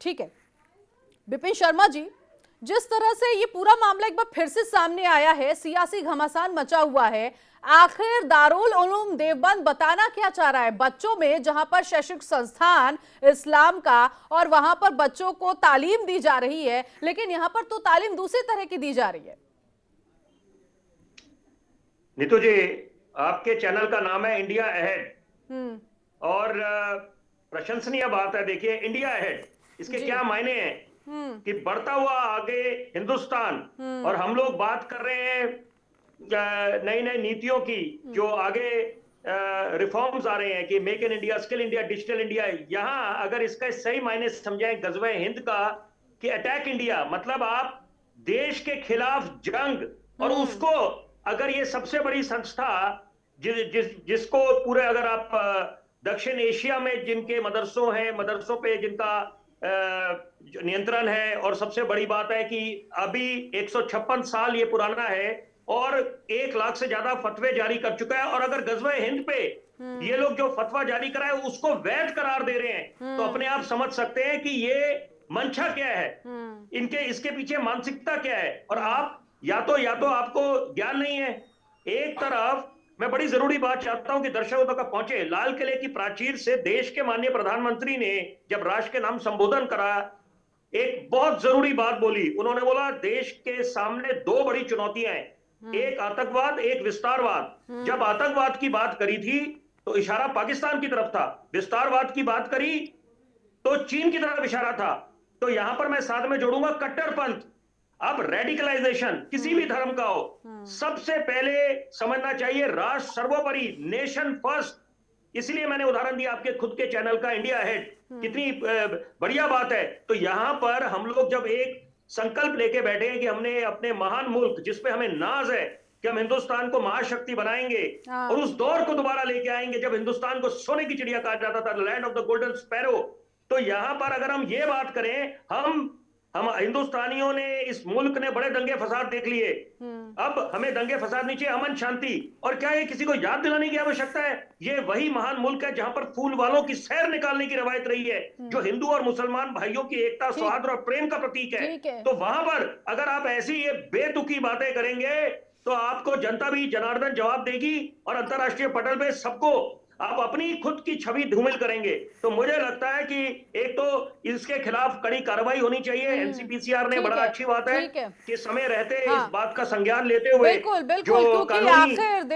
ठीक है विपिन शर्मा जी, जिस तरह से ये पूरा मामला एक बार फिर से सामने आया है, सियासी घमासान मचा हुआ है, आखिर दारुल उलूम देवबंद बताना क्या चाह रहा है बच्चों में, जहां पर शैक्षिक संस्थान इस्लाम का और वहां पर बच्चों को तालीम दी जा रही है, लेकिन यहां पर तो तालीम दूसरी तरह की दी जा रही है। नीतू जी, आपके चैनल का नाम है इंडिया अहेड और प्रशंसनीय बात है। देखिए, इंडिया अहेड इसके क्या मायने हैं कि बढ़ता हुआ आगे हिंदुस्तान, और हम लोग बात कर रहे हैं नई नई नीतियों की जो आगे रिफॉर्म्स आ रहे हैं कि make in India, skill India, digital India. यहां अगर इसका सही मायने समझाएं गजवे हिंद का कि अटैक इंडिया, मतलब आप देश के खिलाफ जंग, और उसको अगर ये सबसे बड़ी संस्था जिसको पूरे, अगर आप दक्षिण एशिया में जिनके मदरसों हैं, मदरसों पे जिनका नियंत्रण है, और सबसे बड़ी बात है कि अभी 156 साल ये पुराना है और 1 लाख से ज्यादा फतवे जारी कर चुका है, और अगर गजवे हिंद पे ये लोग जो फतवा जारी कराए उसको वैध करार दे रहे हैं, तो अपने आप समझ सकते हैं कि ये मंशा क्या है, इनके इसके पीछे मानसिकता क्या है। और आप या तो आपको ज्ञान नहीं है। एक तरफ मैं बड़ी जरूरी बात चाहता हूं कि दर्शकों तक पहुंचे, लाल किले की प्राचीर से देश के माननीय प्रधानमंत्री ने जब राष्ट्र के नाम संबोधन करा, एक बहुत जरूरी बात बोली। उन्होंने बोला देश के सामने 2 बड़ी चुनौतियां हैं, एक आतंकवाद, एक विस्तारवाद। जब आतंकवाद की बात करी थी तो इशारा पाकिस्तान की तरफ था, विस्तारवाद की बात करी तो चीन की तरफ इशारा था। तो यहां पर मैं साथ में जोड़ूंगा कट्टरपंथ। अब रेडिकलाइजेशन किसी भी धर्म का हो, सबसे पहले समझना चाहिए राष्ट्र सर्वोपरि, नेशन फर्स्ट। इसलिए मैंने उदाहरण दिया आपके खुद के चैनल का इंडिया अहेड, कितनी बढ़िया बात है। तो यहां पर हम लोग जब एक संकल्प लेके बैठे हैं कि हमने अपने महान मुल्क, जिसपे हमें नाज है कि हम हिंदुस्तान को महाशक्ति बनाएंगे और उस दौर को दोबारा लेके आएंगे जब हिंदुस्तान को सोने की चिड़िया कहा जाता था, land of the golden sparrow. तो यहां पर अगर हम ये बात करें, हम हिंदुस्तानियों ने, इस मुल्क ने बड़े दंगे फसाद देख लिए, अब हमें दंगे फसाद नहीं चाहिए, अमन शांति। और क्या ये किसी को याद दिलाने की आवश्यकता है? ये वही महान मुल्क है जहां पर फूल वालों की सैर निकालने की रवायत रही है, जो हिंदू और मुसलमान भाइयों की एकता, सौहार्द और प्रेम का प्रतीक है। तो वहां पर अगर आप ऐसी ये बेतुकी बातें करेंगे तो आपको जनता भी जनार्दन जवाब देगी, और अंतरराष्ट्रीय पटल पे सबको आप अपनी खुद की छवि धूमिल करेंगे। तो मुझे लगता है कि एक तो इसके खिलाफ कड़ी कार्रवाई होनी चाहिए। एनसीपीसीआर ने, बड़ा अच्छी बात है कि समय रहते इस बात का संज्ञान लेते हुए बिल्कुल बिल्कुल, जो क्योंकि कानूनी आखिर